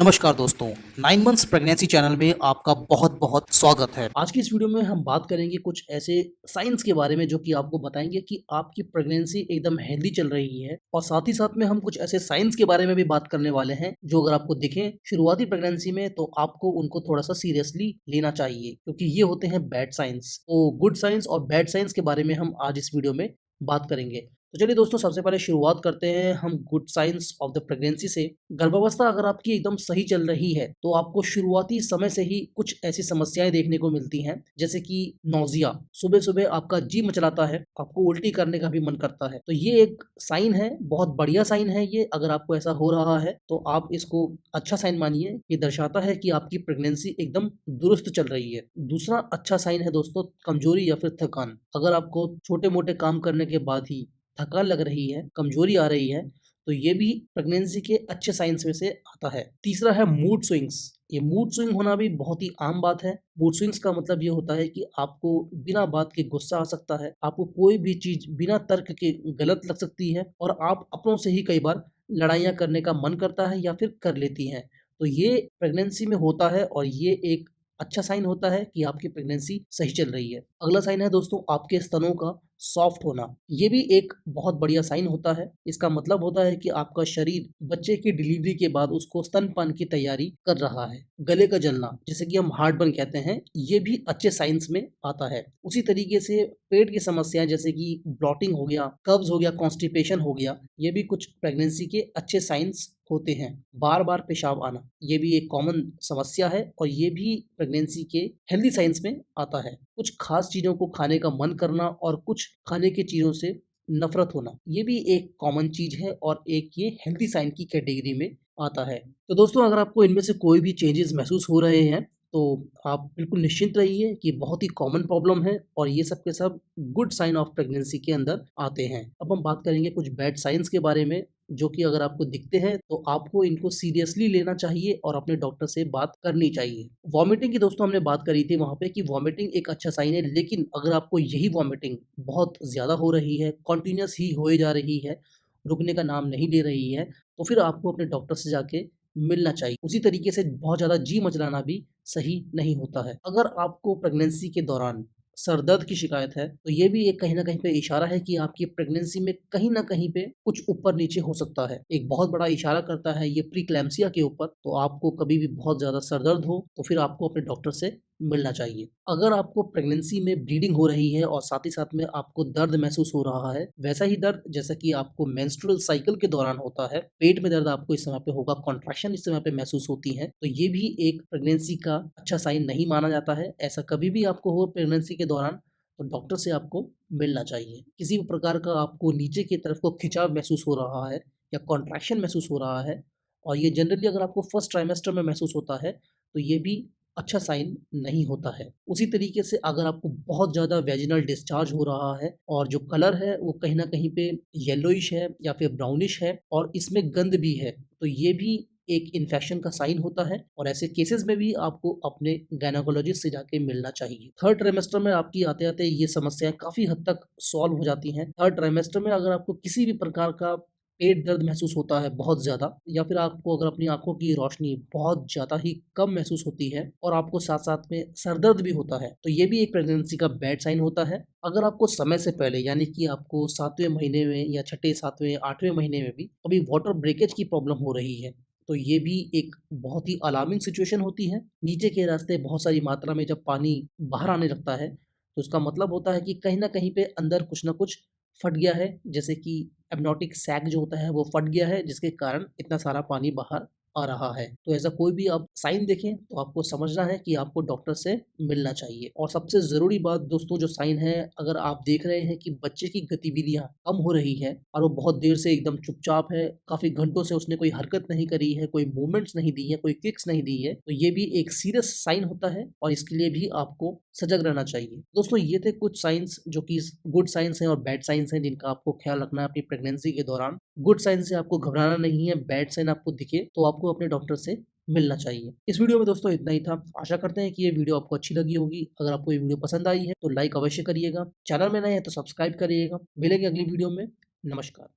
नमस्कार दोस्तों, 9 months pregnancy channel में आपका बहुत-बहुत स्वागत है। आज की इस वीडियो में हम बात करेंगे कुछ ऐसे साइंस के बारे में जो कि आपको बताएँगे कि आपकी प्रेगनेंसी एकदम हेल्दी चल रही है और साथ ही साथ में हम कुछ ऐसे साइंस के बारे में भी बात करने वाले हैं, जो अगर आपको दिखें शुरुआती प्रेगनेंसी में तो आपको उनको थोड़ा-सा सीरियसली लेना चाहिए क्योंकि ये होते हैं बैड साइंस। तो गुड साइंस और बैड साइंस के बारे में हम आज इस वीडियो में बात करेंगे। तो चलिए दोस्तों सबसे पहले शुरुआत करते हैं हम good science of the pregnancy से। गर्भावस्था अगर आपकी एकदम सही चल रही है तो आपको शुरुआती समय से ही कुछ ऐसी समस्याएं देखने को मिलती हैं जैसे कि नौजिया, सुबह सुबह आपका जी मचलाता है, आपको उल्टी करने का भी मन करता है। तो ये एक साइन है, बहुत बढ़िया साइन है ये। अगर आपको ऐसा हो रहा है तो आप इसको अच्छा साइन मानिए। ये दर्शाता है कि आपकी प्रेगनेंसी एकदम दुरुस्त चल रही है। दूसरा अच्छा साइन है दोस्तों कमजोरी या फिर थकान। अगर आपको छोटे मोटे काम करने के बाद ही थकान लग रही है, कमजोरी आ रही है, तो ये भी प्रेगनेंसी के अच्छे साइंस में से आता है। तीसरा है मूड स्विंग्स। ये मूड स्विंग होना भी बहुत ही आम बात है। मूड स्विंग्स का मतलब ये होता है कि आपको बिना बात के गुस्सा आ सकता है, आपको कोई भी चीज बिना तर्क के गलत लग सकती है और आप अपनों से ही कई बार लड़ाइयाँ करने का मन करता है या फिर कर लेती हैं। तो ये प्रेगनेंसी में होता है और ये एक अच्छा साइन होता है कि आपकी प्रेगनेंसी सही चल रही है। अगला साइन है दोस्तों आपके स्तनों का सॉफ्ट होना। ये भी एक बहुत बढ़िया साइन होता है। इसका मतलब होता है कि आपका शरीर बच्चे की डिलीवरी के बाद उसको स्तनपान की तैयारी कर रहा है। गले का जलना जिसे कि हम हार्ट बर्न कहते हैं, ये भी अच्छे साइंस में आता है। उसी तरीके से पेट की समस्याएं जैसे कि ब्लॉटिंग हो गया, कब्ज हो गया, कॉन्स्टिपेशन हो गया, ये भी कुछ प्रेगनेंसी के अच्छे साइंस होते हैं। बार बार पेशाब आना ये भी एक कॉमन समस्या है और ये भी प्रेगनेंसी के हेल्दी साइंस में आता है। कुछ खास चीजों को खाने का मन करना और कुछ खाने की चीजों से नफरत होना, ये भी एक कॉमन चीज है और एक ये हेल्दी साइन की कैटेगरी में आता है। तो दोस्तों अगर आपको इनमें से कोई भी चेंजेस महसूस हो रहे हैं तो आप बिल्कुल निश्चिंत रहिए कि बहुत ही कॉमन प्रॉब्लम है और ये सब के सब गुड साइन ऑफ प्रेगनेंसी के अंदर आते हैं। अब हम बात करेंगे कुछ बैड साइंस के बारे में जो कि अगर आपको दिखते हैं तो आपको इनको सीरियसली लेना चाहिए और अपने डॉक्टर से बात करनी चाहिए। वॉमिटिंग की दोस्तों हमने बात करी थी वहाँ पे कि वॉमिटिंग एक अच्छा साइन है, लेकिन अगर आपको यही वॉमिटिंग बहुत ज़्यादा हो रही है, कंटिन्यूअस ही होए जा रही है, रुकने का नाम नहीं ले रही है, तो फिर आपको अपने डॉक्टर से जाके मिलना चाहिए। उसी तरीके से बहुत ज़्यादा जी मचलाना भी सही नहीं होता है। अगर आपको प्रेगनेंसी के दौरान सर दर्द की शिकायत है, तो ये भी एक कहीं न कहीं पे इशारा है कि आपकी प्रेगनेंसी में कहीं न कहीं पे कुछ ऊपर-नीचे हो सकता है। एक बहुत बड़ा इशारा करता है ये प्रीक्लैम्सिया के ऊपर। तो आपको कभी भी बहुत ज़्यादा सर दर्द हो, तो फिर आपको अपने डॉक्टर से मिलना चाहिए। अगर आपको प्रेगनेंसी में ब्लीडिंग हो रही है और साथ ही साथ में आपको दर्द महसूस हो रहा है, वैसा ही दर्द जैसा कि आपको मेंस्ट्रुअल साइकिल के दौरान होता है, पेट में दर्द आपको इस समय पे होगा, कॉन्ट्रैक्शन इस समय पे महसूस होती है, तो ये भी एक प्रेगनेंसी का अच्छा साइन नहीं माना जाता है। ऐसा कभी भी आपको हो प्रेगनेंसी के दौरान तो डॉक्टर से आपको मिलना चाहिए। किसी भी प्रकार का आपको नीचे की तरफ को खिंचाव महसूस हो रहा है या कॉन्ट्रैक्शन महसूस हो रहा है और ये जनरली अगर आपको फर्स्ट ट्राइमेस्टर में महसूस होता है, तो ये भी अच्छा साइन नहीं होता है। उसी तरीके से अगर आपको बहुत ज़्यादा वेजिनल डिस्चार्ज हो रहा है और जो कलर है वो कहीं न कहीं पे येलोइश है या फिर ब्राउनिश है और इसमें गंध भी है, तो ये भी एक इन्फेक्शन का साइन होता है और ऐसे केसेस में भी आपको अपने गायनेकोलॉजिस्ट से जाके मिलना चाहिए। थर्ड ट्राइमेस्टर में आपकी आते-आते ये समस्याएँ काफ़ी हद तक सॉल्व हो जाती हैं। थर्ड ट्राइमेस्टर में अगर आपको किसी भी प्रकार का पेट दर्द महसूस होता है बहुत ज़्यादा या फिर आपको अगर अपनी आँखों की रोशनी बहुत ज़्यादा ही कम महसूस होती है और आपको साथ-साथ में सर दर्द भी होता है, तो ये भी एक प्रेगनेंसी का बैड साइन होता है। अगर आपको समय से पहले यानी कि आपको 7वें महीने में या छठे, 7वें, 8वें महीने में भी कभी वाटर ब्रेकेज की प्रॉब्लम हो रही है, तो ये भी एक बहुत ही अलार्मिंग सिचुएशन होती है। नीचे के रास्ते बहुत सारी मात्रा में जब पानी बाहर आने लगता है, तो इसका मतलब होता है कि कहीं न कहीं पे अंदर कुछ न कुछ फट गया है, जैसे कि एम्नियोटिक सैक जो होता है वो फट गया है, जिसके कारण इतना सारा पानी बाहर आ रहा है। तो ऐसा कोई भी आप साइन देखें तो आपको समझना है कि आपको डॉक्टर से मिलना चाहिए। और सबसे ज़रूरी बात दोस्तों जो साइन है, अगर आप देख रहे हैं कि बच्चे की गतिविधियाँ कम हो रही है और वो बहुत देर से एकदम चुपचाप है, काफ़ी घंटों से उसने कोई हरकत नहीं करी है, कोई मूवमेंट्स नहीं दी है, कोई किक्स नहीं दी है, तो ये भी एक सीरियस साइन होता है और इसके लिए भी आपको सजग रहना चाहिए। दोस्तों ये थे कुछ साइंस जो कि गुड साइंस हैं और बैड साइंस हैं जिनका आपको ख्याल रखना है अपनी प्रेगनेंसी के दौरान। गुड साइन से आपको घबराना नहीं है, बैड साइन आपको दिखे तो आपको अपने डॉक्टर से मिलना चाहिए। इस वीडियो में दोस्तों इतना ही था। आशा करते हैं कि ये वीडियो आपको अच्छी लगी होगी। अगर आपको ये वीडियो पसंद आई है तो लाइक अवश्य करिएगा। चैनल में नए हैं तो सब्सक्राइब करिएगा। मिलेंगे अगली वीडियो में। नमस्कार।